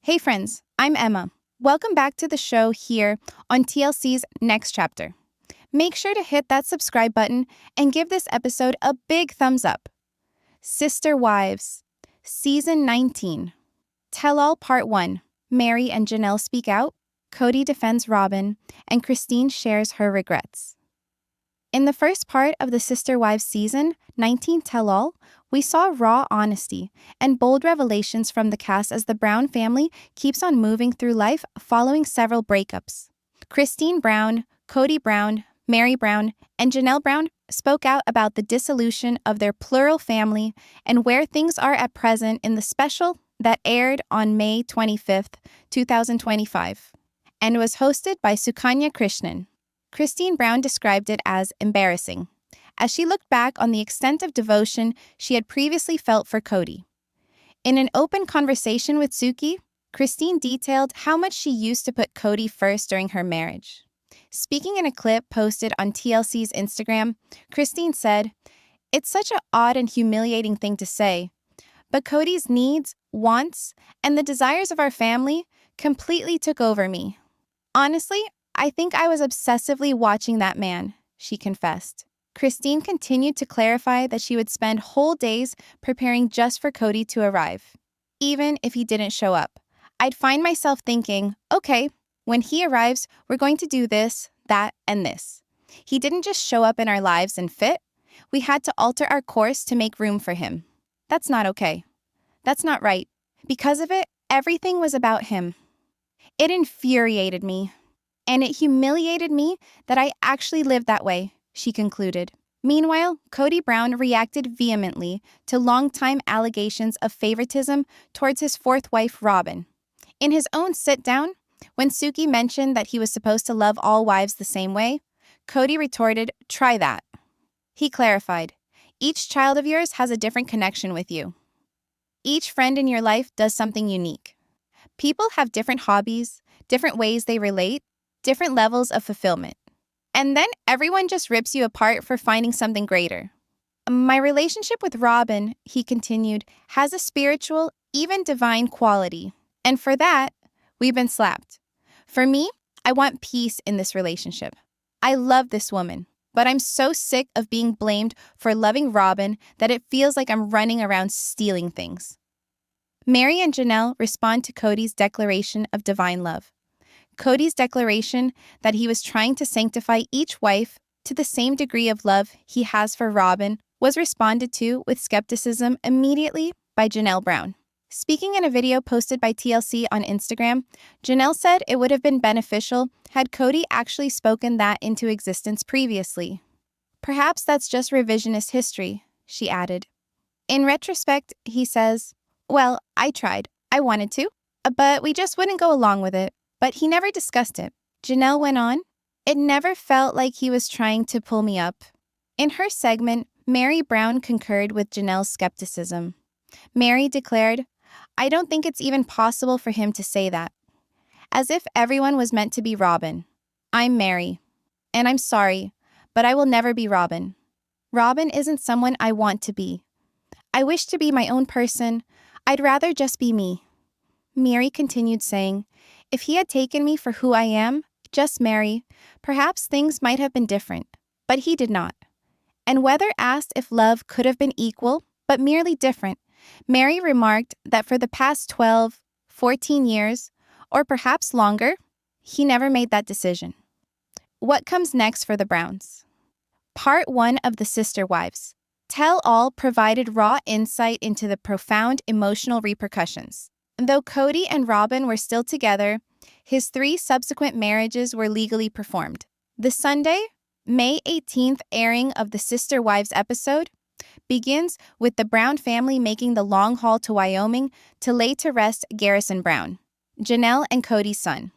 Hey friends, I'm Emma. Welcome back to the show here on TLC's Next Chapter. Make sure to hit that subscribe button and give this episode a big thumbs up. Sister Wives, Season 19. Tell All Part 1. Mary and Janelle speak out, Kody defends Robyn, and Christine shares her regrets. In the first part of the Sister Wives season, 19 Tell All, we saw raw honesty and bold revelations from the cast as the Brown family keeps on moving through life following several breakups. Christine Brown, Kody Brown, Mary Brown, and Janelle Brown spoke out about the dissolution of their plural family and where things are at present in the special that aired on May 25th, 2025, and was hosted by Sukanya Krishnan. Christine Brown described it as embarrassing, as she looked back on the extent of devotion she had previously felt for Kody. In an open conversation with Suki, Christine detailed how much she used to put Kody first during her marriage. Speaking in a clip posted on TLC's Instagram, Christine said, "It's such an odd and humiliating thing to say, but Kody's needs, wants, and the desires of our family completely took over me. Honestly, I think I was obsessively watching that man," she confessed. Christine continued to clarify that she would spend whole days preparing just for Kody to arrive. Even if he didn't show up, I'd find myself thinking, okay, when he arrives, we're going to do this, that, and this. He didn't just show up in our lives and fit. We had to alter our course to make room for him. That's not okay. That's not right. Because of it, everything was about him. It infuriated me. And it humiliated me that I actually lived that way, she concluded. Meanwhile, Kody Brown reacted vehemently to longtime allegations of favoritism towards his fourth wife, Robyn. In his own sit-down, when Suki mentioned that he was supposed to love all wives the same way, Kody retorted, "Try that." He clarified, "Each child of yours has a different connection with you. Each friend in your life does something unique. People have different hobbies, different ways they relate, different levels of fulfillment. And then everyone just rips you apart for finding something greater. My relationship with Robyn," he continued, "has a spiritual, even divine quality. And for that, we've been slapped. For me, I want peace in this relationship. I love this woman, but I'm so sick of being blamed for loving Robyn that it feels like I'm running around stealing things." Mary and Janelle respond to Kody's declaration of divine love. Kody's declaration that he was trying to sanctify each wife to the same degree of love he has for Robyn was responded to with skepticism immediately by Janelle Brown. Speaking in a video posted by TLC on Instagram, Janelle said it would have been beneficial had Kody actually spoken that into existence previously. "Perhaps that's just revisionist history," she added. In retrospect, he says, "Well, I tried. I wanted to, but we just wouldn't go along with it. But he never discussed it." Janelle went on, "It never felt like he was trying to pull me up." In her segment, Mary Brown concurred with Janelle's skepticism. Mary declared, "I don't think it's even possible for him to say that. As if everyone was meant to be Robyn. I'm Mary. And I'm sorry, but I will never be Robyn. Robyn isn't someone I want to be. I wish to be my own person. I'd rather just be me." Mary continued saying, "If he had taken me for who I am, just Mary, perhaps things might have been different. But he did not." And whether asked if love could have been equal, but merely different, Mary remarked that for the past 12, 14 years, or perhaps longer, he never made that decision. What comes next for the Browns? Part 1 of the Sister Wives. Tell All provided raw insight into the profound emotional repercussions. Though Kody and Robyn were still together, his 3 subsequent marriages were legally performed. The Sunday, May 18th airing of the Sister Wives episode begins with the Brown family making the long haul to Wyoming to lay to rest Garrison Brown, Janelle and Kody's son.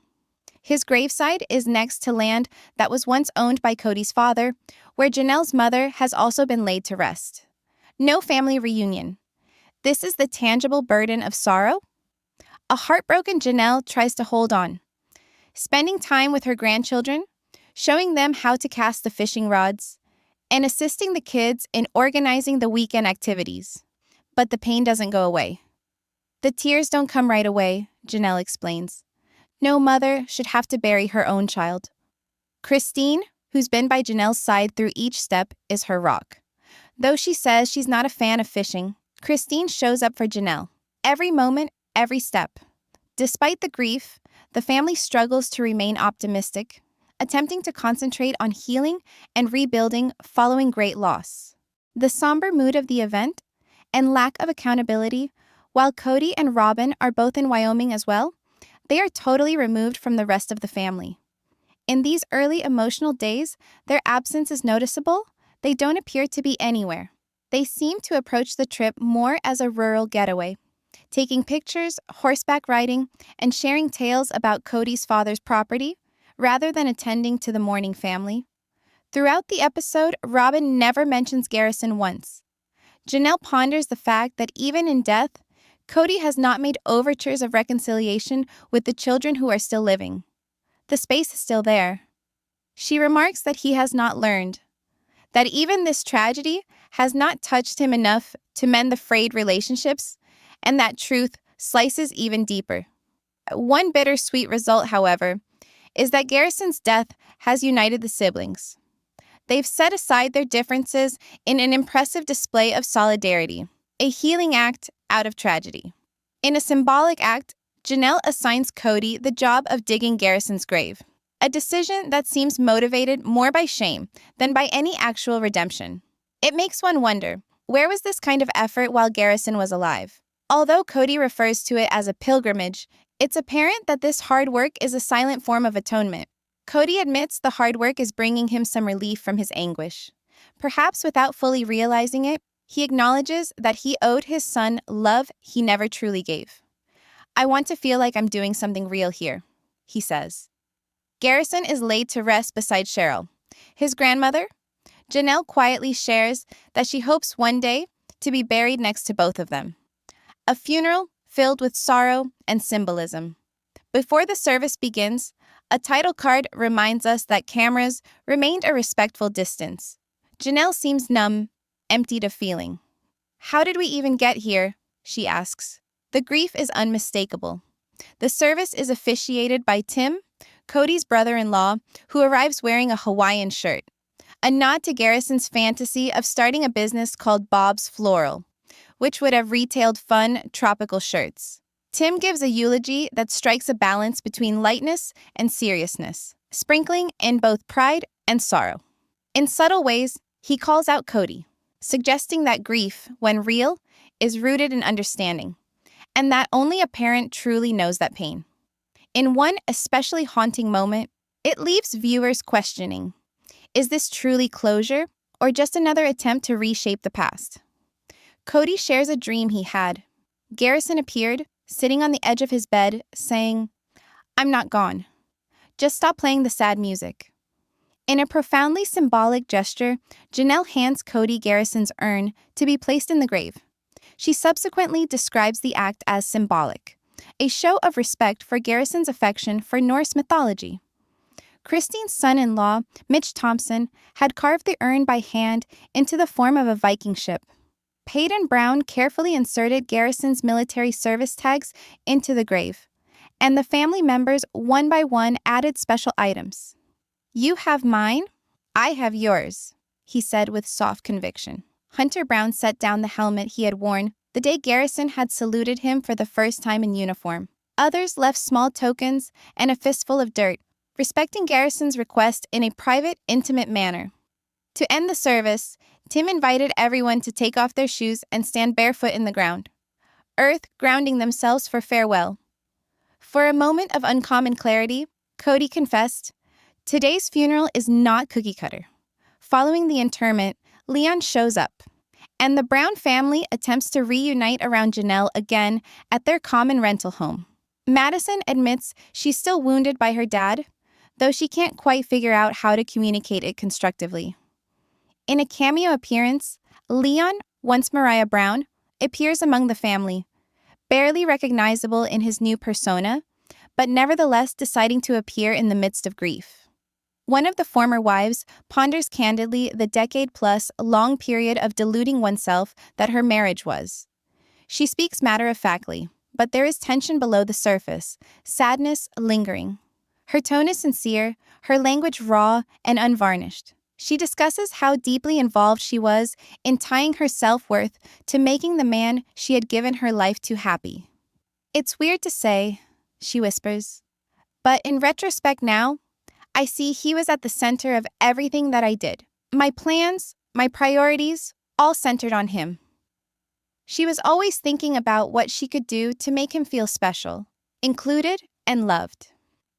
His graveside is next to land that was once owned by Kody's father, where Janelle's mother has also been laid to rest. No family reunion. This is the tangible burden of sorrow. A heartbroken Janelle tries to hold on, spending time with her grandchildren, showing them how to cast the fishing rods, and assisting the kids in organizing the weekend activities. But the pain doesn't go away. The tears don't come right away, Janelle explains. No mother should have to bury her own child. Christine, who's been by Janelle's side through each step, is her rock. Though she says she's not a fan of fishing, Christine shows up for Janelle. Every moment, every step. Despite the grief, the family struggles to remain optimistic, attempting to concentrate on healing and rebuilding following great loss. The somber mood of the event and lack of accountability, while Kody and Robyn are both in Wyoming as well, they are totally removed from the rest of the family. In these early emotional days, their absence is noticeable. They don't appear to be anywhere. They seem to approach the trip more as a rural getaway, taking pictures, horseback riding, and sharing tales about Kody's father's property, rather than attending to the mourning family. Throughout the episode, Robyn never mentions Garrison once. Janelle ponders the fact that even in death, Kody has not made overtures of reconciliation with the children who are still living. The space is still there. She remarks that he has not learned, that even this tragedy has not touched him enough to mend the frayed relationships, and that truth slices even deeper. One bittersweet result, however, is that Garrison's death has united the siblings. They've set aside their differences in an impressive display of solidarity, a healing act out of tragedy. In a symbolic act, Janelle assigns Kody the job of digging Garrison's grave, a decision that seems motivated more by shame than by any actual redemption. It makes one wonder, where was this kind of effort while Garrison was alive? Although Kody refers to it as a pilgrimage, it's apparent that this hard work is a silent form of atonement. Kody admits the hard work is bringing him some relief from his anguish. Perhaps without fully realizing it, he acknowledges that he owed his son love he never truly gave. I want to feel like I'm doing something real here, he says. Garrison is laid to rest beside Cheryl, his grandmother. Janelle quietly shares that she hopes one day to be buried next to both of them. A funeral filled with sorrow and symbolism. Before the service begins, a title card reminds us that cameras remained a respectful distance. Janelle seems numb, emptied of feeling. How did we even get here? She asks. The grief is unmistakable. The service is officiated by Tim, Kody's brother-in-law, who arrives wearing a Hawaiian shirt, a nod to Garrison's fantasy of starting a business called Bob's Floral, which would have retailed fun, tropical shirts. Tim gives a eulogy that strikes a balance between lightness and seriousness, sprinkling in both pride and sorrow. In subtle ways, he calls out Kody, suggesting that grief, when real, is rooted in understanding, and that only a parent truly knows that pain. In one especially haunting moment, it leaves viewers questioning, is this truly closure, or just another attempt to reshape the past? Kody shares a dream he had. Garrison appeared, sitting on the edge of his bed, saying, "I'm not gone. Just stop playing the sad music." In a profoundly symbolic gesture, Janelle hands Kody Garrison's urn to be placed in the grave. She subsequently describes the act as symbolic, a show of respect for Garrison's affection for Norse mythology. Christine's son-in-law, Mitch Thompson, had carved the urn by hand into the form of a Viking ship. Peyton Brown carefully inserted Garrison's military service tags into the grave, and the family members one by one added special items. "You have mine, I have yours," he said with soft conviction. Hunter Brown set down the helmet he had worn the day Garrison had saluted him for the first time in uniform. Others left small tokens and a fistful of dirt, respecting Garrison's request in a private, intimate manner. To end the service, Tim invited everyone to take off their shoes and stand barefoot in the ground, earth grounding themselves for farewell. For a moment of uncommon clarity, Kody confessed, "Today's funeral is not cookie-cutter." Following the interment, Leon shows up, and the Brown family attempts to reunite around Janelle again at their common rental home. Madison admits she's still wounded by her dad, though she can't quite figure out how to communicate it constructively. In a cameo appearance, Leon, once Mariah Brown, appears among the family, barely recognizable in his new persona, but nevertheless deciding to appear in the midst of grief. One of the former wives ponders candidly the decade-plus long period of deluding oneself that her marriage was. She speaks matter-of-factly, but there is tension below the surface, sadness lingering. Her tone is sincere, her language raw and unvarnished. She discusses how deeply involved she was in tying her self-worth to making the man she had given her life to happy. "It's weird to say," she whispers, "but in retrospect now, I see he was at the center of everything that I did. My plans, my priorities, all centered on him." She was always thinking about what she could do to make him feel special, included, and loved.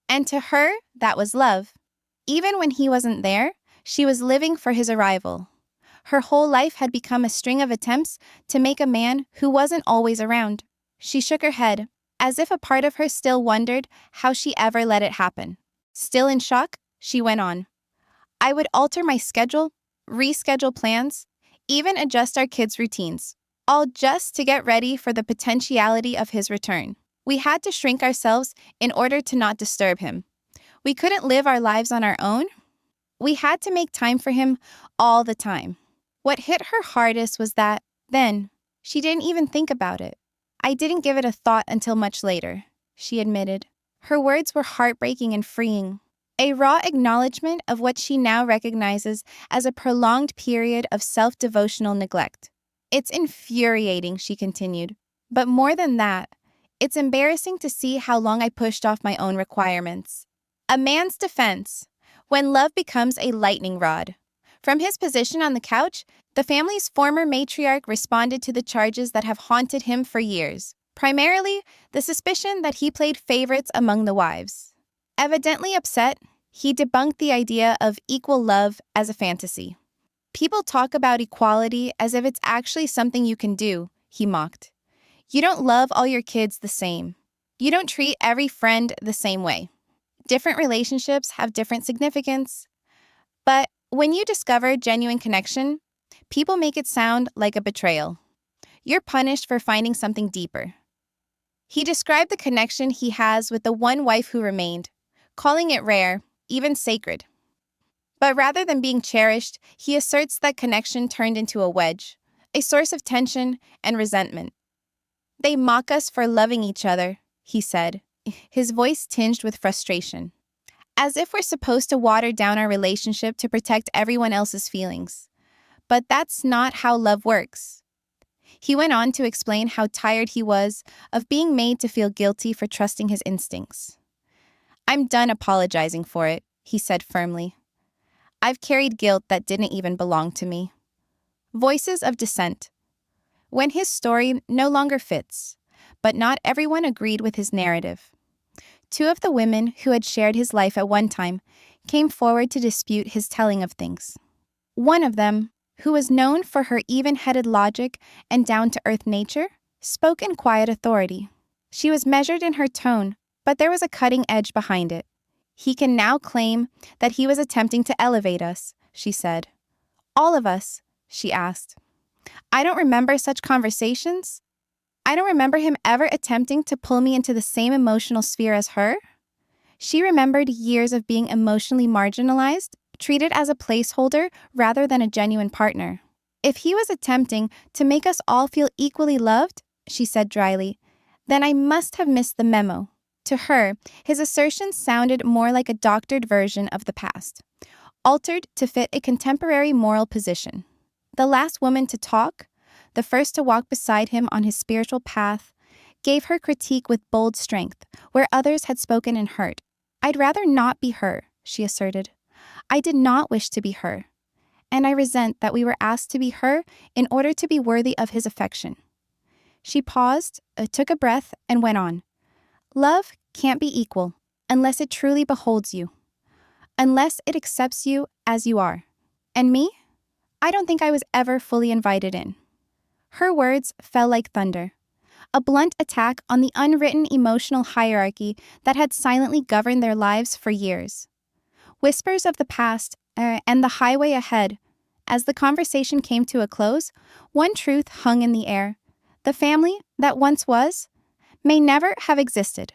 And to her, that was love. Even when he wasn't there, she was living for his arrival. Her whole life had become a string of attempts to make a man who wasn't always around. She shook her head, as if a part of her still wondered how she ever let it happen. Still in shock, she went on. "I would alter my schedule, reschedule plans, even adjust our kids' routines, all just to get ready for the potentiality of his return. We had to shrink ourselves in order to not disturb him. We couldn't live our lives on our own. We had to make time for him all the time." What hit her hardest was that, then, she didn't even think about it. "I didn't give it a thought until much later," she admitted. Her words were heartbreaking and freeing, a raw acknowledgement of what she now recognizes as a prolonged period of self-devotional neglect. "It's infuriating," she continued. "But more than that, it's embarrassing to see how long I pushed off my own requirements." A man's defense, when love becomes a lightning rod. From his position on the couch, the family's former matriarch responded to the charges that have haunted him for years, primarily the suspicion that he played favorites among the wives. Evidently upset, he debunked the idea of equal love as a fantasy. "People talk about equality as if it's actually something you can do," he mocked. "You don't love all your kids the same. You don't treat every friend the same way. Different relationships have different significance. But when you discover genuine connection, people make it sound like a betrayal. You're punished for finding something deeper." He described the connection he has with the one wife who remained, calling it rare, even sacred. But rather than being cherished, he asserts that connection turned into a wedge, a source of tension and resentment. "They mock us for loving each other," he said, his voice tinged with frustration. "As if we're supposed to water down our relationship to protect everyone else's feelings. But that's not how love works." He went on to explain how tired he was of being made to feel guilty for trusting his instincts. "I'm done apologizing for it," he said firmly. "I've carried guilt that didn't even belong to me." Voices of dissent. When his story no longer fits, but not everyone agreed with his narrative. Two of the women who had shared his life at one time came forward to dispute his telling of things. One of them, who was known for her even-headed logic and down-to-earth nature, spoke in quiet authority. She was measured in her tone, but there was a cutting edge behind it. "He can now claim that he was attempting to elevate us," she said. "All of us?" she asked. "I don't remember such conversations. I don't remember him ever attempting to pull me into the same emotional sphere as her." She remembered years of being emotionally marginalized, treated as a placeholder rather than a genuine partner. "If he was attempting to make us all feel equally loved," she said dryly, "then I must have missed the memo." To her, his assertions sounded more like a doctored version of the past, altered to fit a contemporary moral position. The last woman to talk, the first to walk beside him on his spiritual path, gave her critique with bold strength, where others had spoken in hurt. "I'd rather not be her," she asserted. "I did not wish to be her. And I resent that we were asked to be her in order to be worthy of his affection." She paused, took a breath, and went on. "Love can't be equal unless it truly beholds you, unless it accepts you as you are. And me? I don't think I was ever fully invited in." Her words fell like thunder, a blunt attack on the unwritten emotional hierarchy that had silently governed their lives for years. Whispers of the past and the highway ahead. As the conversation came to a close, one truth hung in the air. The family that once was may never have existed.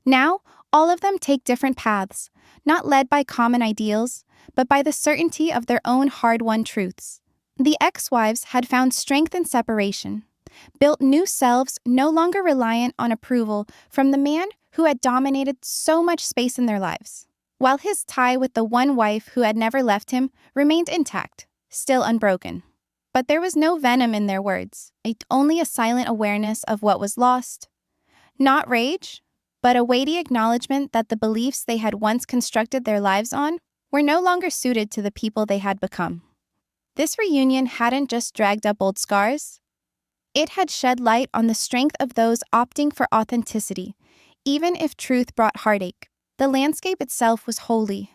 Now, all of them take different paths, not led by common ideals, but by the certainty of their own hard-won truths. The ex-wives had found strength in separation. built new selves no longer reliant on approval from the man who had dominated so much space in their lives, while his tie with the one wife who had never left him remained intact, still unbroken. But there was no venom in their words, only a silent awareness of what was lost. Not rage, but a weighty acknowledgement that the beliefs they had once constructed their lives on were no longer suited to the people they had become. This reunion hadn't just dragged up old scars. It had shed light on the strength of those opting for authenticity, even if truth brought heartache. The landscape itself was holy,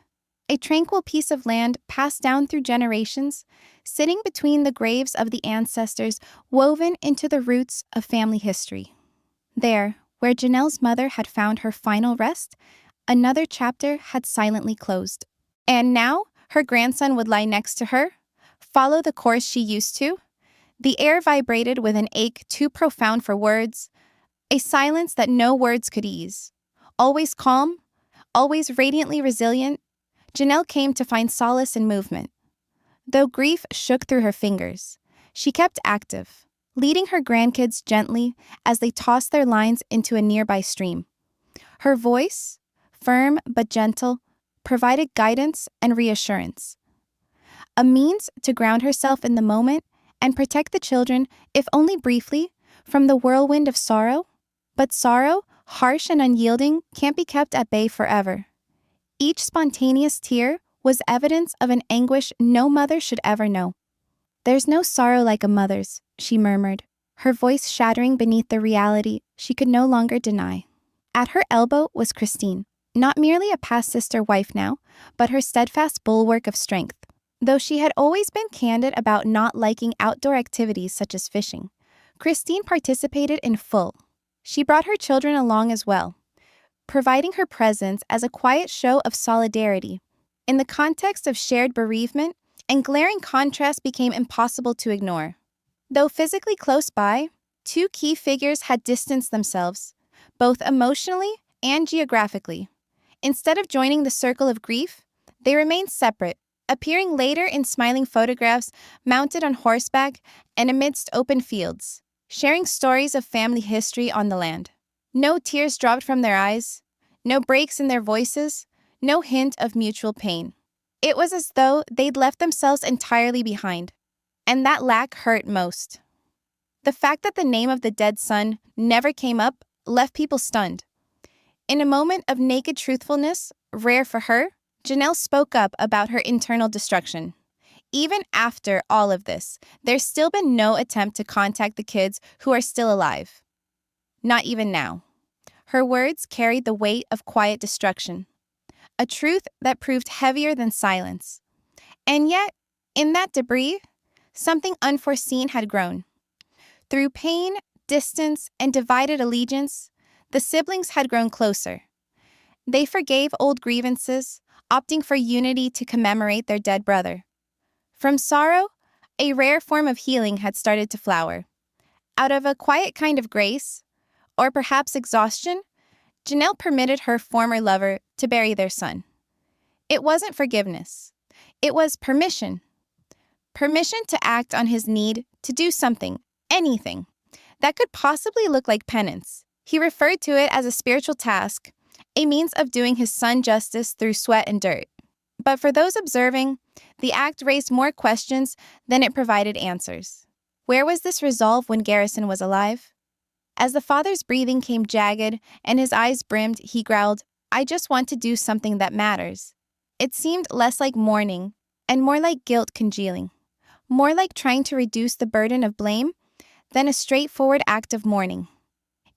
a tranquil piece of land passed down through generations, sitting between the graves of the ancestors woven into the roots of family history. There, where Janelle's mother had found her final rest, another chapter had silently closed. And now, her grandson would lie next to her, follow the course she used to. The air vibrated with an ache too profound for words, a silence that no words could ease. Always calm, always radiantly resilient, Janelle came to find solace in movement. Though grief shook through her fingers, she kept active, leading her grandkids gently as they tossed their lines into a nearby stream. Her voice, firm but gentle, provided guidance and reassurance. A means to ground herself in the moment and protect the children, if only briefly, from the whirlwind of sorrow. But sorrow, harsh and unyielding, can't be kept at bay forever. Each spontaneous tear was evidence of an anguish no mother should ever know. "There's no sorrow like a mother's," she murmured, her voice shattering beneath the reality she could no longer deny. At her elbow was Christine, not merely a past-sister wife now, but her steadfast bulwark of strength. Though she had always been candid about not liking outdoor activities such as fishing, Christine participated in full. She brought her children along as well, providing her presence as a quiet show of solidarity. In the context of shared bereavement, and glaring contrast became impossible to ignore. Though physically close by, two key figures had distanced themselves, both emotionally and geographically. Instead of joining the circle of grief, they remained separate, appearing later in smiling photographs mounted on horseback and amidst open fields, sharing stories of family history on the land. No tears dropped from their eyes, no breaks in their voices, no hint of mutual pain. It was as though they'd left themselves entirely behind, and that lack hurt most. The fact that the name of the dead son never came up left people stunned. In a moment of naked truthfulness, rare for her, Janelle spoke up about her internal destruction. Even after all of this, there's still been no attempt to contact the kids who are still alive. Not even now. Her words carried the weight of quiet destruction, a truth that proved heavier than silence. And yet, in that debris, something unforeseen had grown. Through pain, distance, and divided allegiance, the siblings had grown closer. They forgave old grievances, opting for unity to commemorate their dead brother. From sorrow, a rare form of healing had started to flower. Out of a quiet kind of grace, or perhaps exhaustion, Janelle permitted her former lover to bury their son. It wasn't forgiveness. It was permission. Permission to act on his need to do something, anything, that could possibly look like penance. He referred to it as a spiritual task, a means of doing his son justice through sweat and dirt. But for those observing, the act raised more questions than it provided answers. Where was this resolve when Garrison was alive? As the father's breathing came jagged and his eyes brimmed, he growled, "I just want to do something that matters." It seemed less like mourning and more like guilt congealing, more like trying to reduce the burden of blame than a straightforward act of mourning.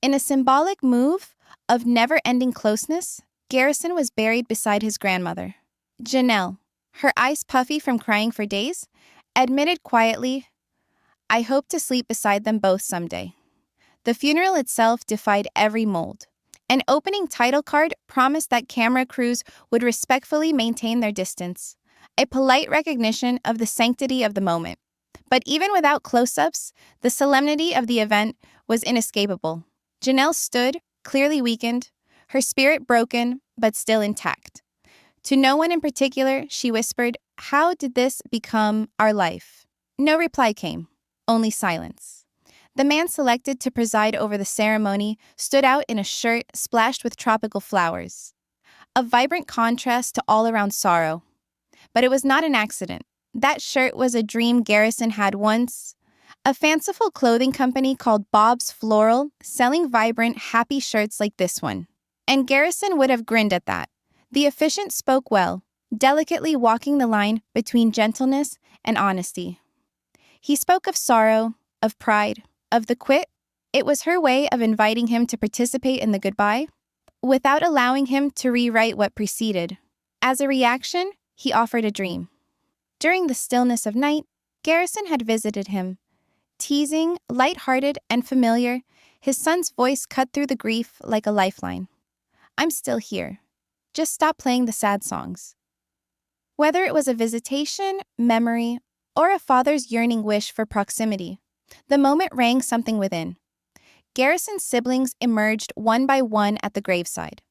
In a symbolic move of never-ending closeness, Garrison was buried beside his grandmother. Janelle, her eyes puffy from crying for days, admitted quietly, "I hope to sleep beside them both someday." The funeral itself defied every mold. An opening title card promised that camera crews would respectfully maintain their distance, a polite recognition of the sanctity of the moment. But even without close-ups, the solemnity of the event was inescapable. Janelle stood, clearly weakened, her spirit broken, but still intact. To no one in particular, she whispered, "How did this become our life?" No reply came, only silence. The man selected to preside over the ceremony stood out in a shirt splashed with tropical flowers, a vibrant contrast to all-around sorrow. But it was not an accident. That shirt was a dream Garrison had once. A fanciful clothing company called Bob's Floral, selling vibrant, happy shirts like this one. And Garrison would have grinned at that. The officiant spoke well, delicately walking the line between gentleness and honesty. He spoke of sorrow, of pride, of the quit. It was her way of inviting him to participate in the goodbye, without allowing him to rewrite what preceded. As a reaction, he offered a dream. During the stillness of night, Garrison had visited him. Teasing, light-hearted, and familiar, his son's voice cut through the grief like a lifeline. "I'm still here. Just stop playing the sad songs." Whether it was a visitation, memory, or a father's yearning wish for proximity, the moment rang something within. Garrison's siblings emerged one by one at the graveside.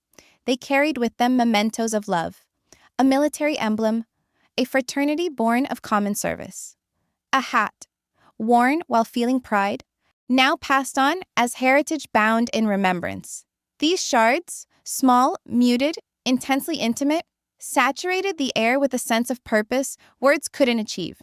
They carried with them mementos of love, a military emblem, a fraternity born of common service. A hat, worn while feeling pride, now passed on as heritage bound in remembrance. These shards, small, muted, intensely intimate, saturated the air with a sense of purpose words couldn't achieve.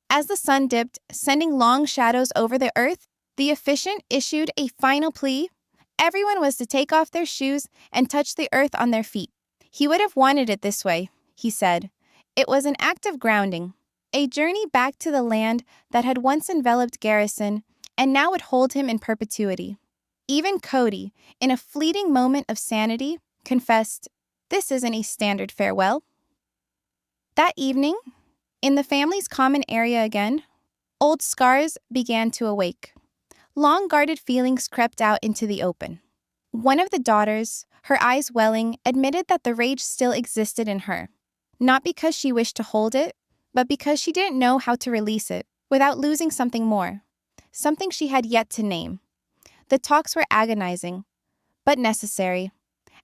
As the sun dipped, sending long shadows over the earth, the officiant issued a final plea. Everyone was to take off their shoes and touch the earth on their feet. He would have wanted it this way, he said. It was an act of grounding, a journey back to the land that had once enveloped Garrison and now would hold him in perpetuity. Even Kody, in a fleeting moment of sanity, confessed, "This isn't a standard farewell." That evening, in the family's common area again, old scars began to awake. Long-guarded feelings crept out into the open. One of the daughters, her eyes welling, admitted that the rage still existed in her, not because she wished to hold it, but because she didn't know how to release it without losing something more, something she had yet to name. The talks were agonizing, but necessary,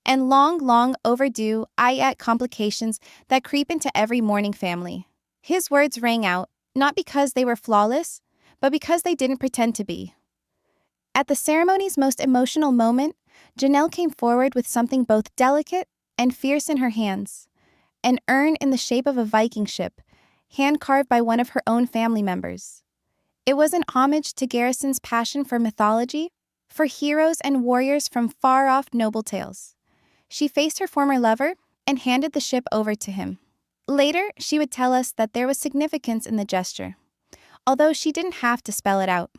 and long overdue, yet complications that creep into every mourning family. His words rang out, not because they were flawless, but because they didn't pretend to be. At the ceremony's most emotional moment, Janelle came forward with something both delicate and fierce in her hands, an urn in the shape of a Viking ship, hand-carved by one of her own family members. It was an homage to Garrison's passion for mythology, for heroes and warriors from far-off noble tales. She faced her former lover and handed the ship over to him. Later, she would tell us that there was significance in the gesture, although she didn't have to spell it out.